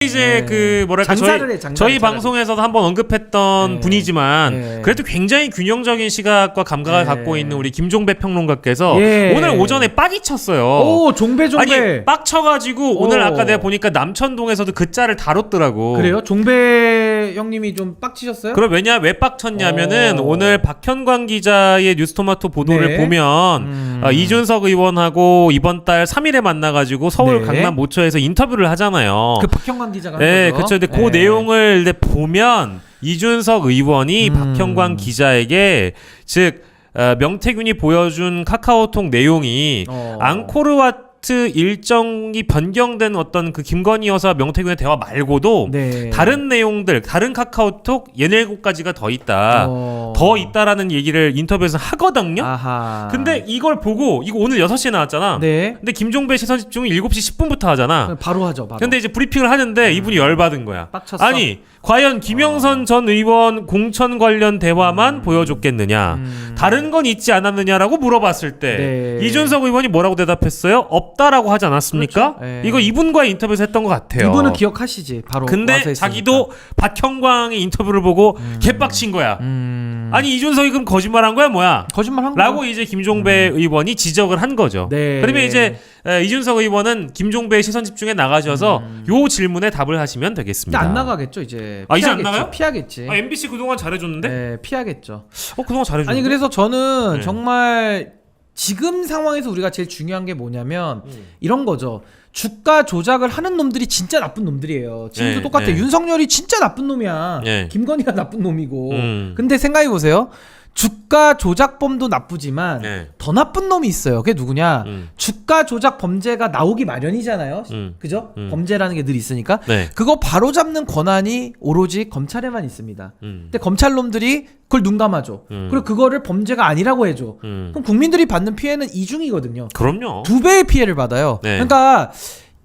이제 그 뭐랄까 저희 방송에서도 한번 언급했던 분이지만 그래도 굉장히 균형적인 시각과 감각을 갖고 있는 우리 김종배 평론가께서 오늘 오전에 빡이 쳤어요. 오, 종배. 아니 빡 쳐가지고 오늘 아까 내가 보니까 남천동에서도 그 짤을 다뤘더라고. 그래요? 종배 형님이 좀 빡치셨어요? 그럼 왜 빡 쳤냐면은 오늘 박현광 기자의 뉴스토마토 보도를 보면 이준석 의원하고 이번 달 3일에 만나가지고 서울 강남 모처에서 인터뷰를 하잖아요. 그 박현광 기자가 네, 그렇죠. 근데 그 내용을 보면 이준석 의원이 박현광 기자에게 즉 명태균이 보여준 카카오톡 내용이 앙코르와트 일정이 변경된 어떤 그 김건희 여사 명태균의 대화 말고도 다른 내용들, 다른 카카오톡 17가지가 더 있다. 더 있다라는 얘기를 인터뷰에서 하거든요. 근데 이걸 보고 이거 오늘 6시에 나왔잖아. 근데 김종배 시선 집중은 7시 10분부터 하잖아. 바로 하죠. 바로. 근데 이제 브리핑을 하는데 이분이 열받은 거야. 빡쳤어? 아니 과연 김영선 전 의원 공천 관련 대화만 보여줬겠느냐, 다른 건 있지 않았느냐라고 물어봤을 때 이준석 의원이 뭐라고 대답했어요? 없다라고 하지 않았습니까? 그렇죠? 이거 이분과의 인터뷰에서 했던 것 같아요. 이분은 기억하시지. 바로 근데 자기도 박형광의 인터뷰를 보고 개빡친 거야. 아니 이준석이 그럼 거짓말한 거야 뭐야? 거짓말한 거야? 라고 이제 김종배 의원이 지적을 한 거죠. 그러면 이제 이준석 의원은 김종배의 시선 집중에 나가셔서 요 질문에 답을 하시면 되겠습니다. 안 나가겠죠 이제. 이제 안 나가요? 피하겠지. MBC 그동안 잘해줬는데? 네, 피하겠죠. 그동안 잘해줬는데? 아니 그래서 저는 정말 지금 상황에서 우리가 제일 중요한 게 뭐냐면 이런 거죠. 주가 조작을 하는 놈들이 진짜 나쁜 놈들이에요. 지금도 똑같아. 윤석열이 진짜 나쁜 놈이야. 김건희가 나쁜 놈이고. 근데 생각해보세요. 주가 조작범도 나쁘지만 더 나쁜 놈이 있어요. 그게 누구냐? 주가 조작 범죄가 나오기 마련이잖아요. 그죠? 범죄라는 게 늘 있으니까. 그거 바로잡는 권한이 오로지 검찰에만 있습니다. 근데 검찰놈들이 그걸 눈 감아줘. 그리고 그거를 범죄가 아니라고 해줘. 그럼 국민들이 받는 피해는 이중이거든요. 그럼요. 2배의 피해를 받아요. 그러니까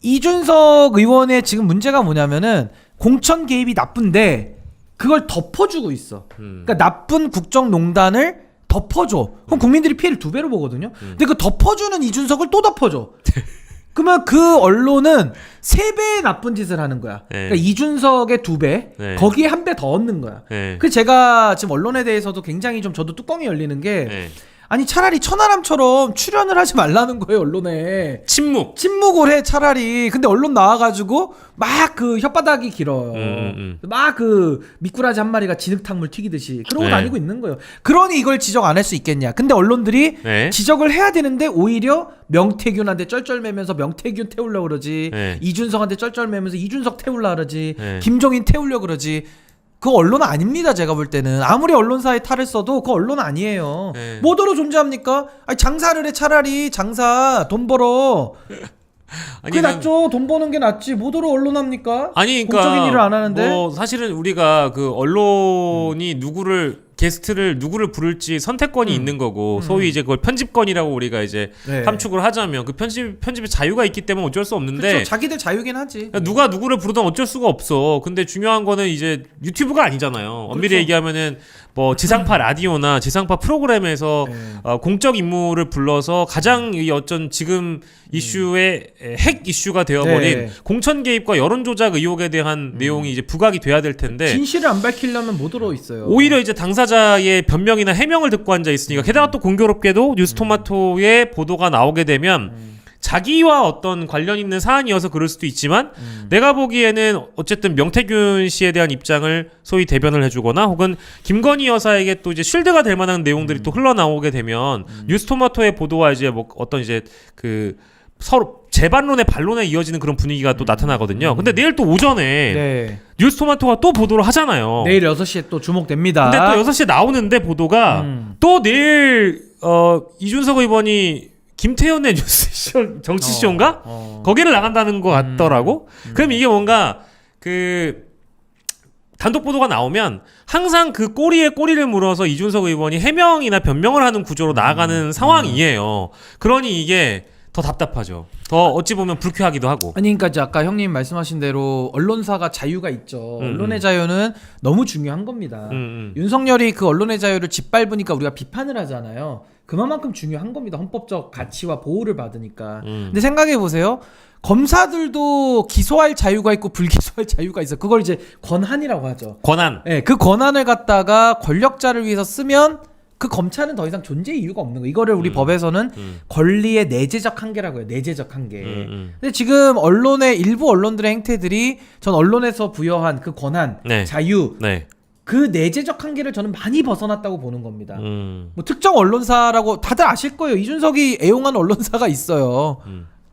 이준석 의원의 지금 문제가 뭐냐면은 공천 개입이 나쁜데 그걸 덮어주고 있어. 그러니까 나쁜 국정농단을 덮어줘. 그럼 국민들이 피해를 2배로 보거든요. 근데 그 덮어주는 이준석을 또 덮어줘. 그러면 그 언론은 3배의 나쁜 짓을 하는 거야. 그러니까 이준석의 2배, 거기에 1배 더 얻는 거야. 그래서 제가 지금 언론에 대해서도 굉장히 좀 저도 뚜껑이 열리는 게 아니 차라리 천하람처럼 출연을 하지 말라는 거예요. 언론에 침묵을 해 차라리. 근데 언론 나와가지고 막 그 혓바닥이 길어요. 막 그 미꾸라지 한 마리가 진흙탕물 튀기듯이 그러고 다니고 있는 거예요. 그러니 이걸 지적 안 할 수 있겠냐. 근데 언론들이 지적을 해야 되는데 오히려 명태균한테 쩔쩔매면서 명태균 태우려고 그러지, 이준석한테 쩔쩔매면서 이준석 태우려고 그러지, 김종인 태우려고 그러지. 그거 언론 아닙니다. 제가 볼 때는 아무리 언론사에 탈을 써도 그거 언론 아니에요. 뭐더러 존재합니까? 아니 장사를 해. 차라리 장사 돈 벌어. 그게 낫죠. 돈 버는 게 낫지. 뭐더러 언론합니까? 아니 그러니까 공적인 일을 안 하는데. 뭐 사실은 우리가 그 언론이 게스트를 누구를 부를지 선택권이 있는 거고, 소위 이제 그걸 편집권이라고 우리가 이제 함축을 하자면 그 편집의 자유가 있기 때문에 어쩔 수 없는데. 그렇죠. 자기들 자유긴 하지. 누가 누구를 부르든 어쩔 수가 없어. 근데 중요한 거는 이제 유튜브가 아니잖아요. 엄밀히 얘기하면은 뭐 지상파 라디오나 지상파 프로그램에서 공적 인물을 불러서 가장 이 어쩐 지금 이슈의 핵 이슈가 되어버린 공천 개입과 여론 조작 의혹에 대한 내용이 이제 부각이 돼야 될 텐데, 진실을 안 밝히려면 뭐 들어 있어요. 오히려 이제 당사자의 변명이나 해명을 듣고 앉아 있으니까, 게다가 또 공교롭게도 뉴스토마토의 보도가 나오게 되면 자기와 어떤 관련 있는 사안이어서 그럴 수도 있지만 내가 보기에는 어쨌든 명태균 씨에 대한 입장을 소위 대변을 해주거나 혹은 김건희 여사에게 또 이제 쉴드가 될 만한 내용들이 또 흘러나오게 되면 뉴스토마토의 보도와 이제 뭐 어떤 이제 그 서로 재반론의 반론에 이어지는 그런 분위기가 또 나타나거든요. 근데 내일 또 오전에 뉴스토마토가 또 보도를 하잖아요. 내일 6시에 또 주목됩니다. 근데 또 6시에 나오는데 보도가 또 내일 이준석 의원이 김태현의 뉴스쇼 정치쇼인가? 거기를 나간다는 것 같더라고. 그럼 이게 뭔가 그 단독 보도가 나오면 항상 그 꼬리에 꼬리를 물어서 이준석 의원이 해명이나 변명을 하는 구조로 나아가는 상황이에요. 그러니 이게 더 답답하죠. 더 어찌 보면 불쾌하기도 하고. 아니 그러니까 이제 아까 형님 말씀하신 대로 언론사가 자유가 있죠. 언론의 자유는 너무 중요한 겁니다. 윤석열이 그 언론의 자유를 짓밟으니까 우리가 비판을 하잖아요. 그만큼 중요한 겁니다. 헌법적 가치와 보호를 받으니까. 근데 생각해 보세요. 검사들도 기소할 자유가 있고 불기소할 자유가 있어. 그걸 이제 권한이라고 하죠. 권한. 네, 그 권한을 갖다가 권력자를 위해서 쓰면 그 검찰은 더 이상 존재 이유가 없는 거. 이거를 우리 법에서는 권리의 내재적 한계라고 해요. 내재적 한계. 근데 지금 언론의 일부 언론들의 행태들이 전 언론에서 부여한 그 권한, 네. 자유, 네. 그 내재적 한계를 저는 많이 벗어났다고 보는 겁니다. 뭐 특정 언론사라고 다들 아실 거예요. 이준석이 애용한 언론사가 있어요.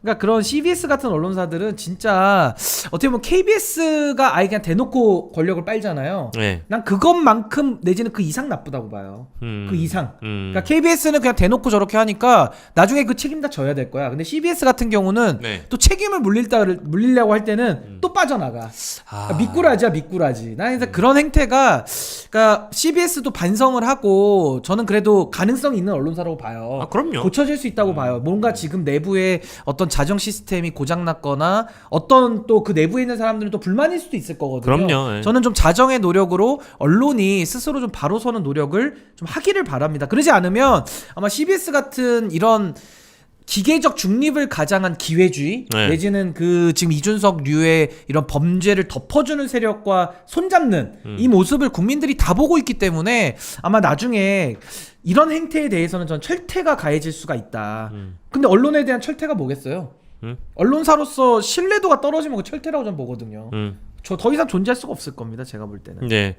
그러니까 그런 CBS 같은 언론사들은 진짜 어떻게 보면 KBS가 아예 그냥 대놓고 권력을 빨잖아요. 네. 난 그것만큼 내지는 그 이상 나쁘다고 봐요. 그 이상. 그러니까 KBS는 그냥 대놓고 저렇게 하니까 나중에 그 책임 다 져야 될 거야. 근데 CBS 같은 경우는 네. 또 책임을 물리려고 할 때는 또 빠져나가. 그러니까 미꾸라지야 미꾸라지. 나 그래서 그런 행태가 그러니까 CBS도 반성을 하고 저는 그래도 가능성이 있는 언론사라고 봐요. 아, 그럼요. 고쳐질 수 있다고 봐요. 뭔가 지금 내부에 어떤 자정 시스템이 고장났거나 어떤 또 그 내부에 있는 사람들은 또 불만일 수도 있을 거거든요. 그럼요. 예. 저는 좀 자정의 노력으로 언론이 스스로 좀 바로 서는 노력을 좀 하기를 바랍니다. 그러지 않으면 아마 CBS 같은 이런 기계적 중립을 가장한 기회주의 네. 내지는 그 지금 이준석류의 이런 범죄를 덮어주는 세력과 손잡는 이 모습을 국민들이 다 보고 있기 때문에 아마 나중에 이런 행태에 대해서는 전 철퇴가 가해질 수가 있다. 근데 언론에 대한 철퇴가 뭐겠어요? 언론사로서 신뢰도가 떨어지면 그 철퇴라고 전 보거든요. 저 더 이상 존재할 수가 없을 겁니다. 제가 볼 때는. 네.